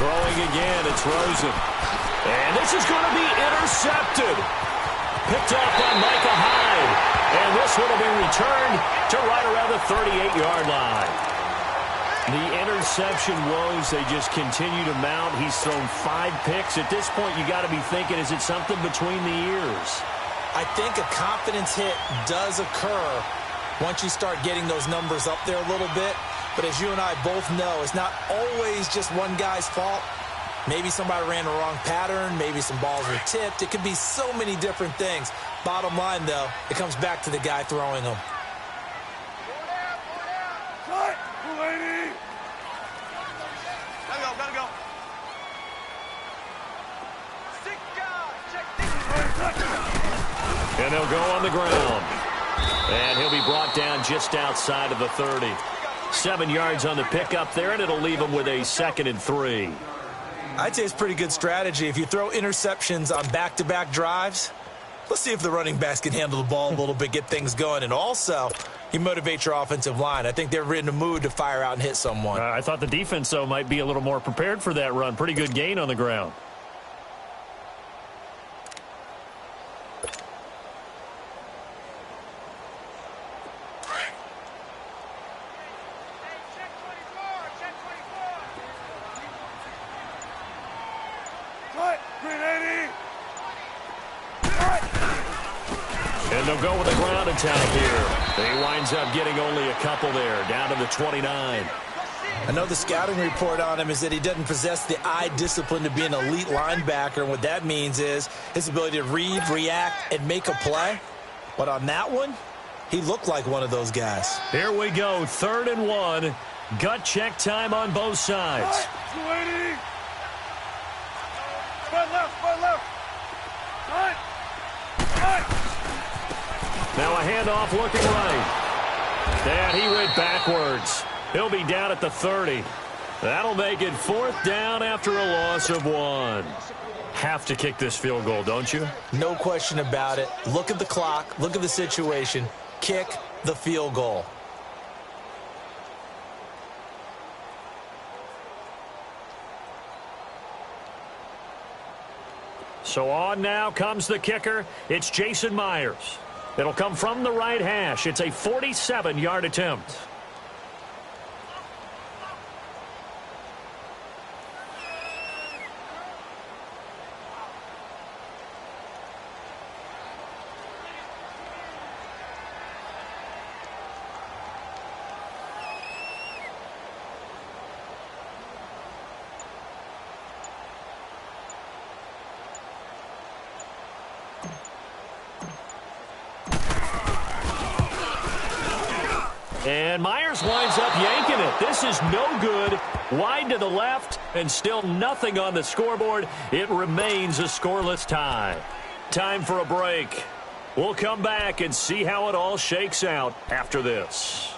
Throwing again, it's Rosen. And this is going to be intercepted. Picked off by Micah Hyde. And this one will be returned to right around the 38-yard line. The interception woes, they just continue to mount. He's thrown 5 picks. At this point, you got to be thinking, is it something between the ears? I think a confidence hit does occur once you start getting those numbers up there a little bit. But as you and I both know, it's not always just one guy's fault. Maybe somebody ran the wrong pattern. Maybe some balls were tipped. It could be so many different things. Bottom line, though, it comes back to the guy throwing them. Gotta go. And they'll go on the ground. And he'll be brought down just outside of the 30. 7 yards on the pickup there, and it'll leave him with a 2nd and 3. I'd say it's pretty good strategy. If you throw interceptions on back-to-back drives, let's see if the running backs can handle the ball a little bit, get things going. And also, you motivate your offensive line. I think they're in the mood to fire out and hit someone. I thought the defense, though, might be a little more prepared for that run. Pretty good gain on the ground. And they'll go with a ground attack here. He winds up getting only a couple there, down to the 29. I know the scouting report on him is that he doesn't possess the eye discipline to be an elite linebacker. And what that means is his ability to read, react, and make a play. But on that one, he looked like one of those guys. Here we go, 3rd and 1. Gut check time on both sides. Spot left. Now a handoff looking right. And he went backwards. He'll be down at the 30. That'll make it 4th down after a loss of 1. Have to kick this field goal, don't you? No question about it. Look at the clock. Look at the situation. Kick the field goal. So on now comes the kicker. It's Jason Myers. It'll come from the right hash. It's a 47-yard attempt. And Myers winds up yanking it. This is no good. Wide to the left, and still nothing on the scoreboard. It remains a scoreless tie. Time for a break. We'll come back and see how it all shakes out after this.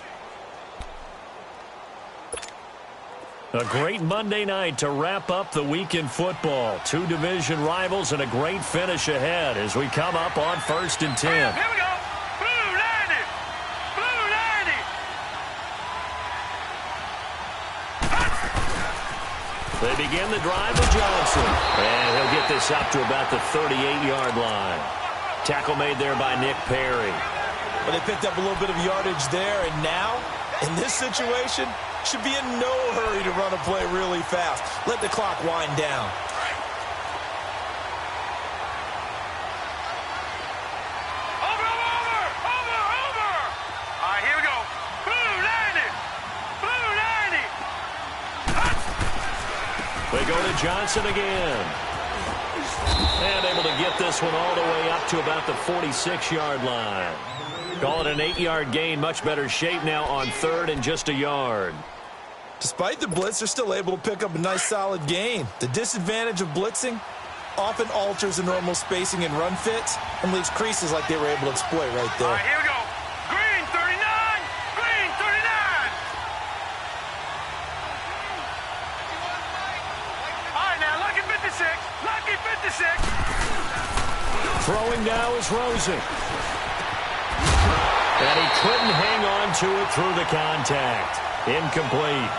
A great Monday night to wrap up the week in football. 2 division rivals and a great finish ahead as we come up on 1st and 10. Here we go. Blue 90. Blue 90. They begin the drive with Johnson. And he'll get this up to about the 38-yard line. Tackle made there by Nick Perry. Well, they picked up a little bit of yardage there, and now, in this situation, should be in no hurry to run a play really fast. Let the clock wind down. Over. All right, here we go. Blue 90. Blue 90. They go to Johnson again. And able to get this one all the way up to about the 46-yard line. Call it an 8-yard gain. Much better shape now on 3rd and just a yard. Despite the blitz, they're still able to pick up a nice solid gain. The disadvantage of blitzing often alters the normal spacing and run fits and leaves creases like they were able to exploit right there. All right, here we go. Green 39. Green 39. Throwing now is Rosen. And he couldn't hang on to it through the contact. Incomplete.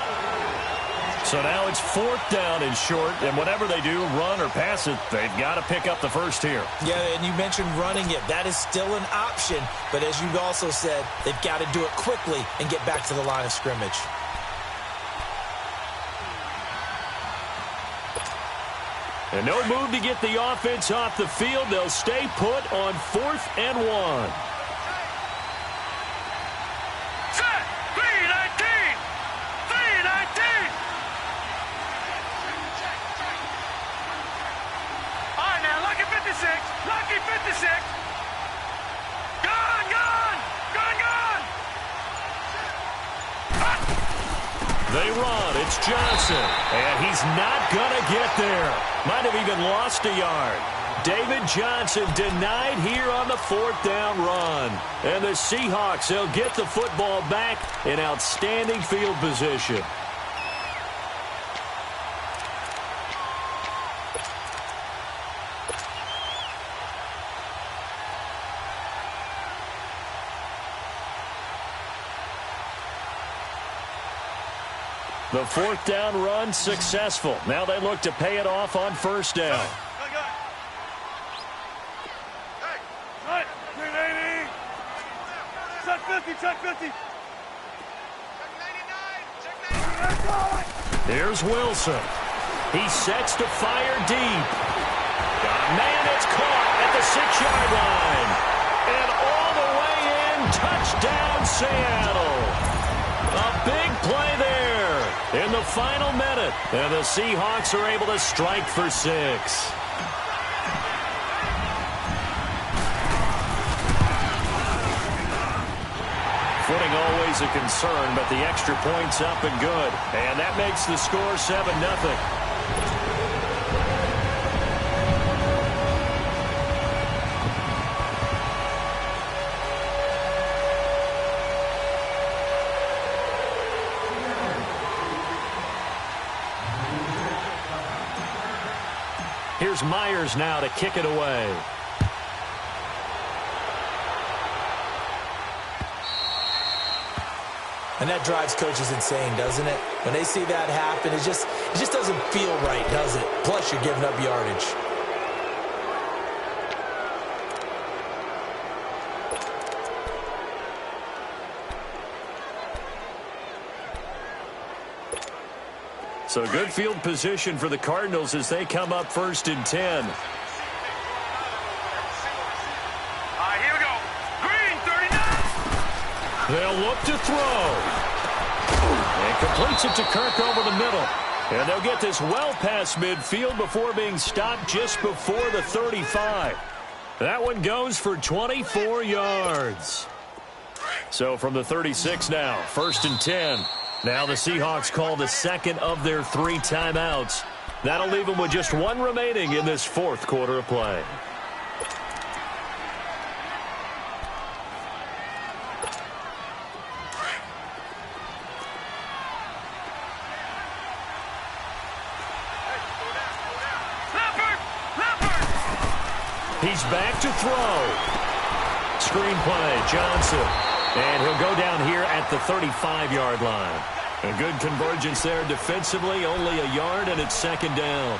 So now it's 4th down and short, and whatever they do, run or pass it, they've got to pick up the first here. Yeah, and you mentioned running it. That is still an option, but as you've also said, they've got to do it quickly and get back to the line of scrimmage. And no move to get the offense off the field. They'll stay put on 4th and 1. Set! 319! 319! All right, now, lucky 56. Lucky 56. Gone, gone! Gone, gone! They run. It's Johnson. And he's not going to get there. Might have even lost a yard. David Johnson denied here on the 4th down run. And the Seahawks, they'll get the football back in outstanding field position. The 4th down run successful. Now they look to pay it off on 1st down. Hey, 380. Check 50, check 50. Here's Wilson. He sets to fire deep. Got a man that's caught at the 6-yard line. And all the way in, touchdown Seattle. A big play there in the final minute. And the Seahawks are able to strike for 6. Footing always a concern, but the extra point's up and good. And that makes the score 7-0. Here's Myers now to kick it away. And that drives coaches insane, doesn't it? When they see that happen, it just doesn't feel right, does it? Plus, you're giving up yardage. So good field position for the Cardinals as they come up 1st and 10. All right, here we go. Green, 39. They'll look to throw. And completes it to Kirk over the middle. And they'll get this well past midfield before being stopped just before the 35. That one goes for 24 yards. So from the 36 now, 1st and 10. Now the Seahawks call the second of their 3 timeouts. That'll leave them with just 1 remaining in this 4th quarter of play. He's back to throw. Screenplay, Johnson. And he'll go down here at the 35-yard line. A good convergence there defensively, only a yard, and it's 2nd down.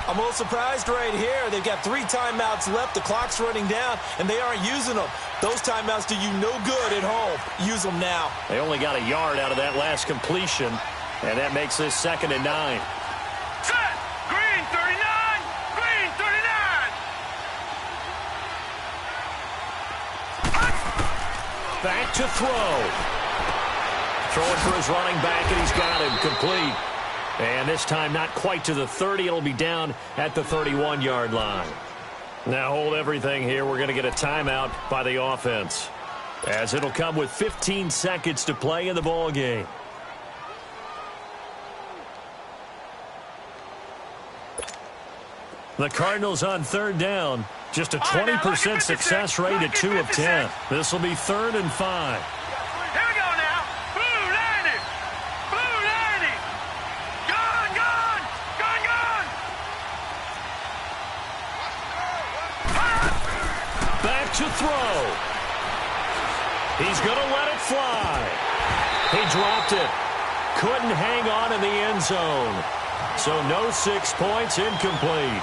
I'm a little surprised right here. They've got 3 timeouts left. The clock's running down, and they aren't using them. Those timeouts do you no good at home. Use them now. They only got a yard out of that last completion, and that makes this 2nd and 9. Set! Green, 39. Green, 39. Back to throw. Throwing for his running back, and he's got him complete. And this time not quite to the 30. It'll be down at the 31-yard line. Now hold everything here. We're going to get a timeout by the offense, as it'll come with 15 seconds to play in the ball game. The Cardinals on 3rd down. Just a 20% success rate at 2 of 10. This will be 3rd and 5. Here we go now. Blue 90. Blue 90. Gone, gone. Gone, gone. to throw. He's going to let it fly. He dropped it. Couldn't hang on in the end zone. So no 6 points, incomplete.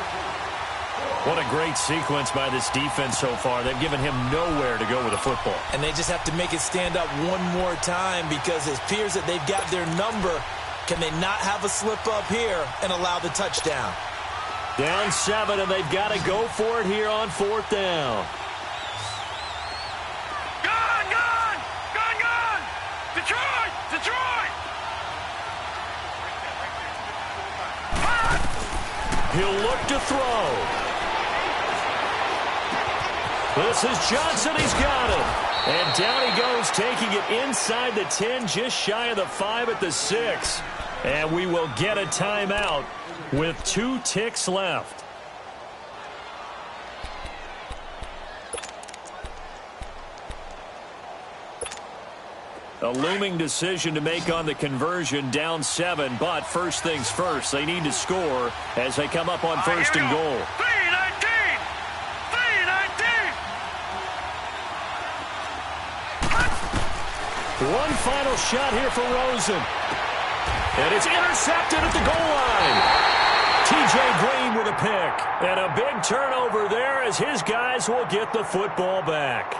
What a great sequence by this defense so far. They've given him nowhere to go with the football. And they just have to make it stand up one more time because it appears that they've got their number. Can they not have a slip up here and allow the touchdown? Down 7, and they've got to go for it here on 4th down. Gone, gone! Gone, gone! Detroit! Detroit! He'll look to throw. This is Johnson. He's got it. And down he goes, taking it inside the 10, just shy of the 5 at the 6. And we will get a timeout with 2 ticks left. A looming decision to make on the conversion, down 7. But first things first, they need to score as they come up on first and goal. 3-19! 3-19! One final shot here for Rosen. And it's intercepted at the goal line. T.J. Green with a pick. And a big turnover there as his guys will get the football back.